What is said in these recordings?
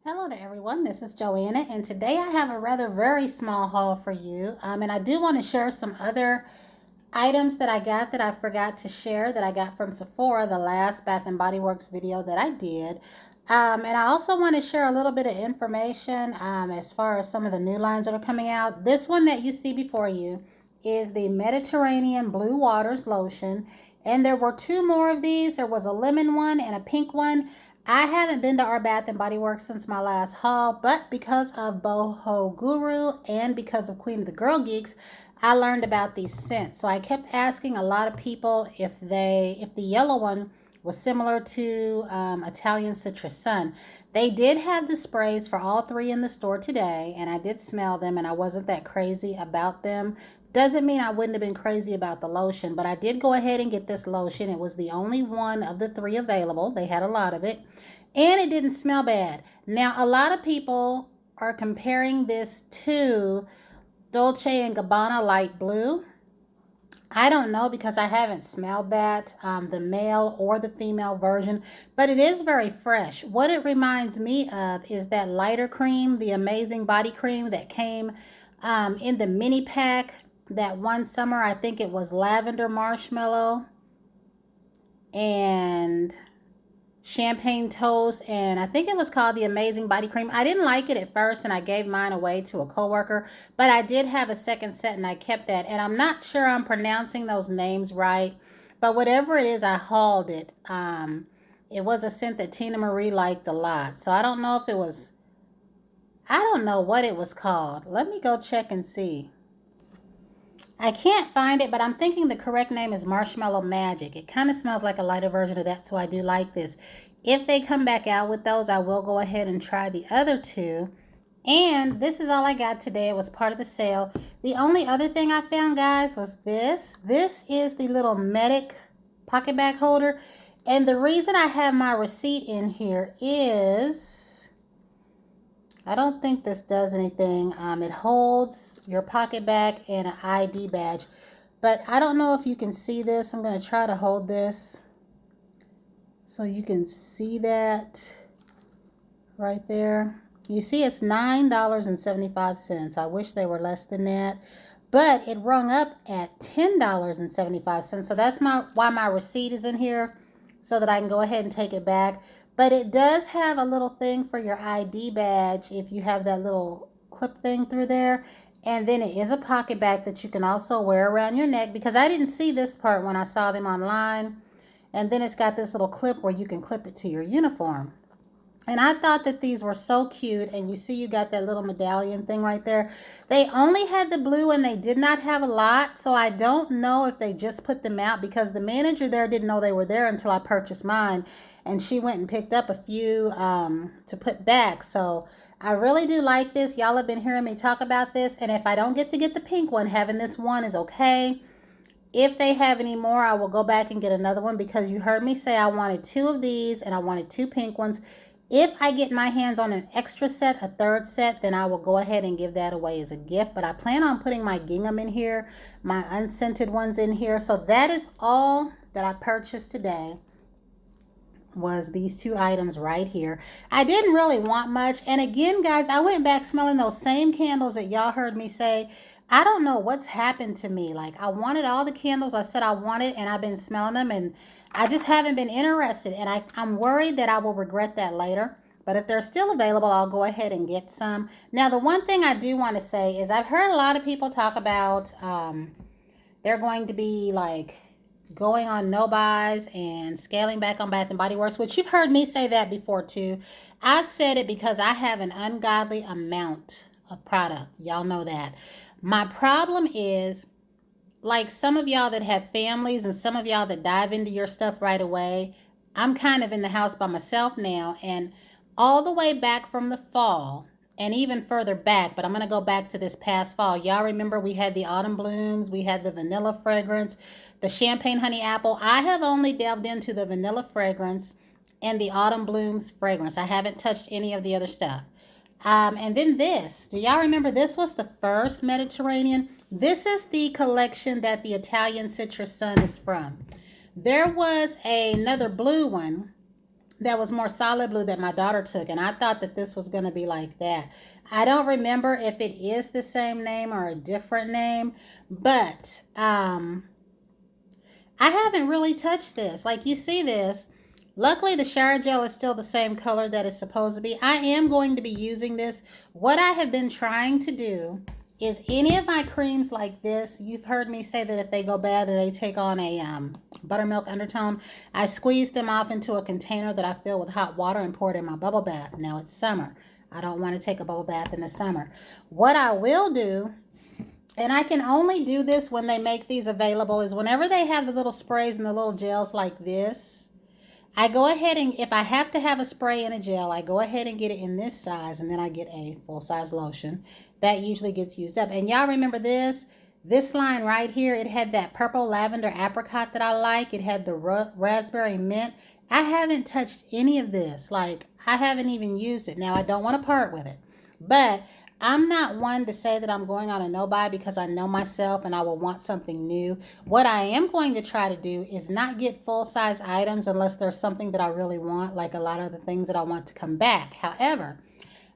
Hello to everyone, this is Joanna, and today I have a very small haul for you. And I do want to share some other items that I got that I forgot to share that I got from Sephora, the last Bath and Body Works video that I did. And I also want to share a little bit of information as far as some of the new lines that are coming out. This one that you see before you is the Mediterranean Blue Waters Lotion. And there were two more of these. There was a lemon one and a pink one. I haven't been to our Bath and Body Works since my last haul, but because of Boho Guru and because of Queen of the Girl Geeks, I learned about these scents. So I kept asking a lot of people if the yellow one was similar to Italian Citrus Sun. They did have the sprays for all three in the store today, and I did smell them, and I wasn't that crazy about them. Doesn't mean I wouldn't have been crazy about the lotion, but I did go ahead and get this lotion. It was the only one of the three available. They had a lot of it, and it didn't smell bad. Now, a lot of people are comparing this to Dolce and Gabbana Light Blue. I don't know because I haven't smelled that, the male or the female version, but it is very fresh. What it reminds me of is that lighter cream, the Amazing Body Cream that came in the mini pack that one summer. I think it was lavender marshmallow and champagne toast, and I think it was called the Amazing Body Cream. I didn't like it at first, and I gave mine away to a coworker, but I did have a second set, and I kept that. And I'm not sure I'm pronouncing those names right, but whatever it is, I hauled it. It was a scent that Tina Marie liked a lot, so I don't know if it was. I don't know what it was called. Let me go check and see. I can't find it, but I'm thinking the correct name is Marshmallow Magic. It kind of smells like a lighter version of that, so I do like this. If they come back out with those, I will go ahead and try the other two. And this is all I got today. It was part of the sale. The only other thing I found, guys, was this. This is the little Medic PocketBac holder. And the reason I have my receipt in here is I don't think this does anything. It holds your PocketBac and an ID badge. But I don't know if you can see this. I'm going to try to hold this so you can see that right there. You see it's $9.75. I wish they were less than that. But it rung up at $10.75. So that's why my receipt is in here, so that I can go ahead and take it back. But it does have a little thing for your ID badge if you have that little clip thing through there. And then it is a PocketBac that you can also wear around your neck, because I didn't see this part when I saw them online. And then it's got this little clip where you can clip it to your uniform. And I thought that these were so cute. And you see you got that little medallion thing right there. They only had the blue and they did not have a lot. So I don't know if they just put them out, because the manager there didn't know they were there until I purchased mine. And she went and picked up a few to put back. So I really do like this. Y'all have been hearing me talk about this. And if I don't get the pink one, having this one is okay. If they have any more, I will go back and get another one, because you heard me say I wanted two of these and I wanted two pink ones. If I get my hands on an extra set, a third set, then I will go ahead and give that away as a gift. But I plan on putting my gingham in here, my unscented ones in here. So that is all that I purchased today, was these two items right here. I didn't really want much. And again, guys, I went back smelling those same candles that y'all heard me say. I don't know what's happened to me. Like, I wanted all the candles I said I wanted, and I've been smelling them, and I just haven't been interested. And I'm worried that I will regret that later. But if they're still available, I'll go ahead and get some. Now, the one thing I do want to say is I've heard a lot of people talk about they're going to be like going on no buys and scaling back on Bath and Body Works, which you've heard me say that before too. I've said it because I have an ungodly amount of product. Y'all know that. My problem is, like some of y'all that have families and some of y'all that dive into your stuff right away, I'm kind of in the house by myself now, and all the way back from the fall and even further back, but I'm going to go back to this past fall. Y'all remember we had the autumn blooms, we had the vanilla fragrance, the champagne honey apple. I have only delved into the vanilla fragrance and the autumn blooms fragrance. I haven't touched any of the other stuff. And then this, do y'all remember this was the first Mediterranean? This is the collection that the Italian Citrus Sun is from. There was another blue one, that was more solid blue that my daughter took, and I thought that this was going to be like that. I don't remember if it is the same name or a different name, but I haven't really touched this. Like, you see this. Luckily, the shower gel is still the same color that it's supposed to be. I am going to be using this. What I have been trying to do is any of my creams like this, you've heard me say that if they go bad and they take on a buttermilk undertone, I squeeze them off into a container that I fill with hot water and pour it in my bubble bath. Now it's summer. I don't want to take a bubble bath in the summer. What I will do, and I can only do this when they make these available, is whenever they have the little sprays and the little gels like this, I go ahead and, if I have to have a spray and a gel, I go ahead and get it in this size, and then I get a full-size lotion. That usually gets used up. And y'all remember this? This line right here, it had that purple lavender apricot that I like. It had the raspberry mint. I haven't touched any of this. Like, I haven't even used it. Now, I don't want to part with it. But I'm not one to say that I'm going on a no-buy because I know myself and I will want something new. What I am going to try to do is not get full-size items unless there's something that I really want, like a lot of the things that I want to come back. However,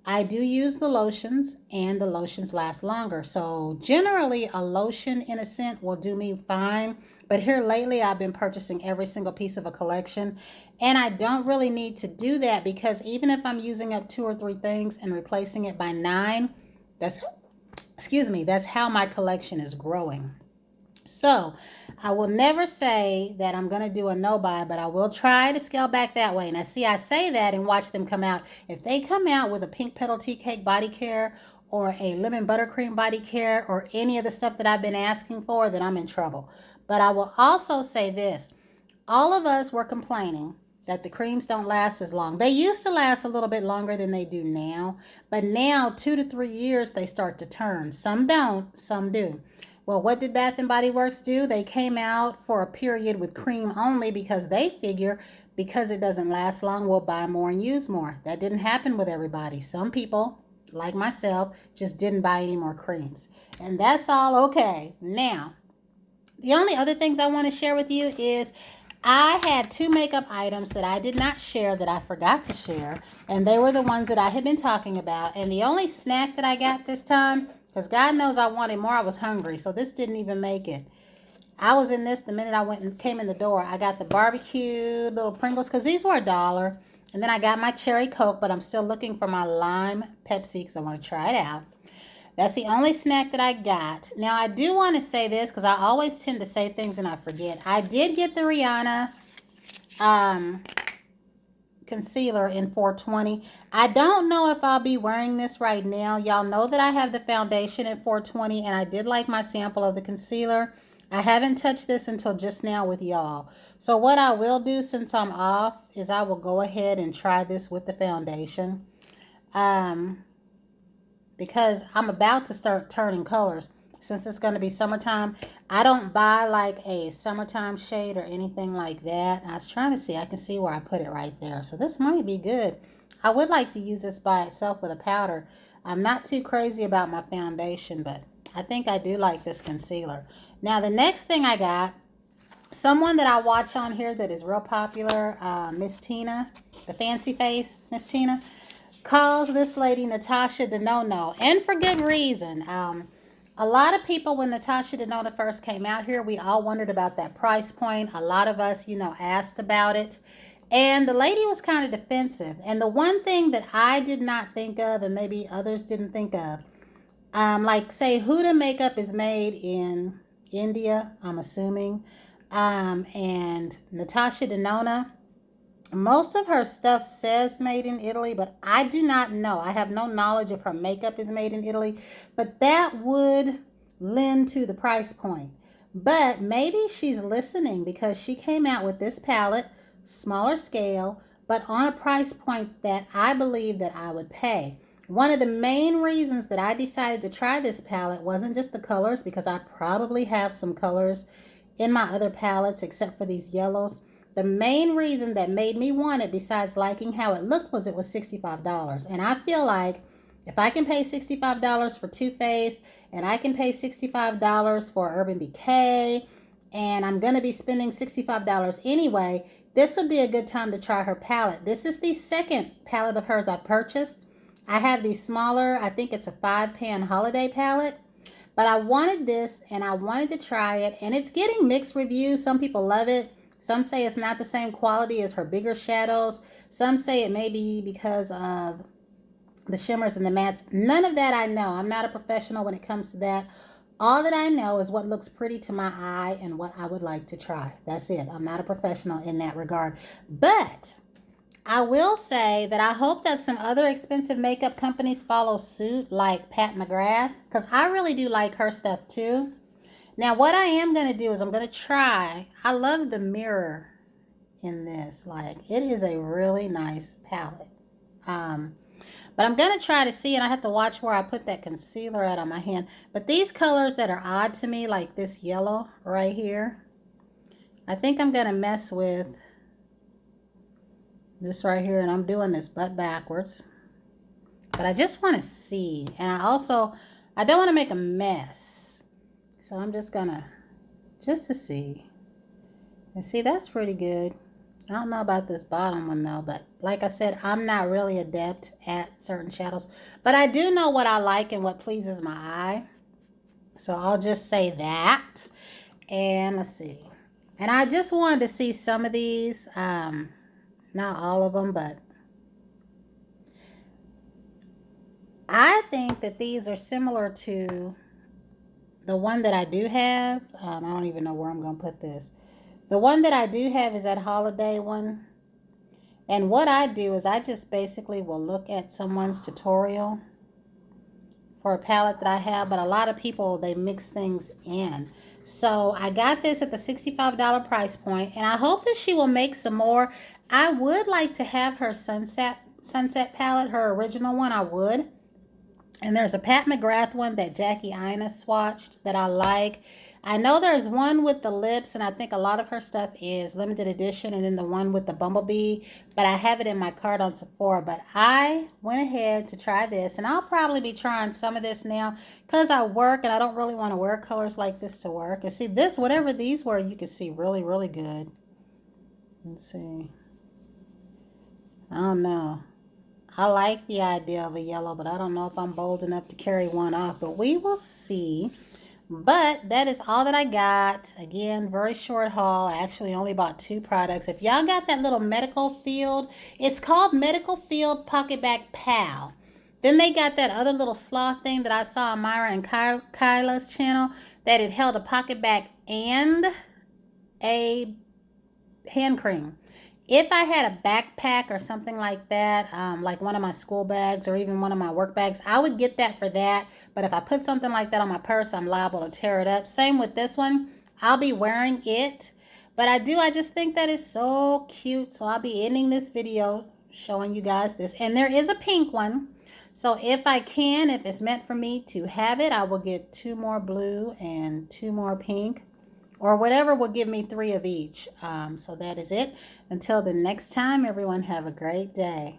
I do use the lotions, and the lotions last longer. So generally, a lotion in a scent will do me fine. But here lately, I've been purchasing every single piece of a collection. And I don't really need to do that because even if I'm using up 2 or 3 things and replacing it by 9, that's how my collection is growing. So I will never say that I'm going to do a no-buy, but I will try to scale back that way. Now, see, I say that and watch them come out. If they come out with a pink petal tea cake body care or a lemon buttercream body care or any of the stuff that I've been asking for, then I'm in trouble. But I will also say this. All of us were complaining that the creams don't last as long. They used to last a little bit longer than they do now. But now, 2 to 3 years, they start to turn. Some don't, some do. Well, what did Bath and Body Works do? They came out for a period with cream only because they figure because it doesn't last long, we'll buy more and use more. That didn't happen with everybody. Some people, like myself, just didn't buy any more creams. And that's all okay. Now, the only other things I want to share with you is I had 2 makeup items that I did not share that I forgot to share. And they were the ones that I had been talking about. And the only snack that I got this time, because God knows I wanted more. I was hungry, so this didn't even make it. I was in this the minute I went and came in the door. I got the barbecue little Pringles because these were $1. And then I got my cherry Coke, but I'm still looking for my lime Pepsi because I want to try it out. That's the only snack that I got. Now, I do want to say this because I always tend to say things and I forget. I did get the Rihanna concealer in 420. I don't know if I'll be wearing this right now. Y'all know that I have the foundation in 420 and I did like my sample of the concealer. I haven't touched this until just now with y'all. So what I will do since I'm off is I will go ahead and try this with the foundation. Because I'm about to start turning colors. Since it's going to be summertime, I don't buy like a summertime shade or anything like that. I was trying to see. I can see where I put it right there. So this might be good. I would like to use this by itself with a powder. I'm not too crazy about my foundation, but I think I do like this concealer. Now, the next thing I got, someone that I watch on here that is real popular, Miss Tina, the fancy face, Miss Tina, calls this lady Natasha Denona, and for good reason. A lot of people, when Natasha Denona first came out here, we all wondered about that price point. A lot of us, asked about it. And the lady was kind of defensive. And the one thing that I did not think of, and maybe others didn't think of, like say Huda makeup is made in India, I'm assuming. And Natasha Denona, most of her stuff says made in Italy, but I do not know. I have no knowledge if her makeup is made in Italy, but that would lend to the price point. But maybe she's listening because she came out with this palette, smaller scale, but on a price point that I believe that I would pay. One of the main reasons that I decided to try this palette wasn't just the colors, because I probably have some colors in my other palettes except for these yellows. The main reason that made me want it, besides liking how it looked, was it was $65. And I feel like if I can pay $65 for Too Faced, and I can pay $65 for Urban Decay, and I'm going to be spending $65 anyway, this would be a good time to try her palette. This is the second palette of hers I've purchased. I have the smaller, I think it's a 5-pan holiday palette. But I wanted this and I wanted to try it. And it's getting mixed reviews. Some people love it. Some say it's not the same quality as her bigger shadows. Some say it may be because of the shimmers and the mattes. None of that I know. I'm not a professional when it comes to that. All that I know is what looks pretty to my eye and what I would like to try. That's it. I'm not a professional in that regard. But I will say that I hope that some other expensive makeup companies follow suit, like Pat McGrath, because I really do like her stuff too. Now, what I am going to do is I'm going to try. I love the mirror in this. Like, it is a really nice palette. But I'm going to try to see, and I have to watch where I put that concealer at on my hand. But these colors that are odd to me, like this yellow right here, I think I'm going to mess with this right here, and I'm doing this butt backwards. But I just want to see, and I don't want to make a mess. So I'm just going to, just to see. And see, that's pretty good. I don't know about this bottom one though, but like I said, I'm not really adept at certain shadows. But I do know what I like and what pleases my eye. So I'll just say that. And let's see. And I just wanted to see some of these. Not all of them, but I think that these are similar to the one that I do have. I don't even know where I'm going to put this. The one that I do have is that holiday one. And what I do is I just basically will look at someone's tutorial for a palette that I have. But a lot of people, they mix things in. So I got this at the $65 price point. And I hope that she will make some more. I would like to have her sunset palette, her original one. I would. And there's a Pat McGrath one that Jackie Ina swatched that I like. I know there's one with the lips, and I think a lot of her stuff is limited edition, and then the one with the bumblebee, but I have it in my cart on Sephora. But I went ahead to try this, and I'll probably be trying some of this now because I work, and I don't really want to wear colors like this to work. And see, this, whatever these were, you can see really, really good. Let's see. I don't know. I like the idea of a yellow, but I don't know if I'm bold enough to carry one off, but we will see. But that is all that I got. Again, very short haul. I actually only bought 2 products. If y'all got that little medical field, it's called Medical Field PocketBac Pal. Then they got that other little sloth thing that I saw on Myra and Kyla's channel, that it held a PocketBac and a hand cream. If I had a backpack or something like that, like one of my school bags or even one of my work bags, I would get that for that. But if I put something like that on my purse, I'm liable to tear it up. Same with this one. I'll be wearing it. But I just think that is so cute. So I'll be ending this video showing you guys this. And there is a pink one. So if I can, if it's meant for me to have it, I will get 2 more blue and 2 more pink. Or whatever will give me 3 of each. So that is it. Until the next time, everyone have a great day.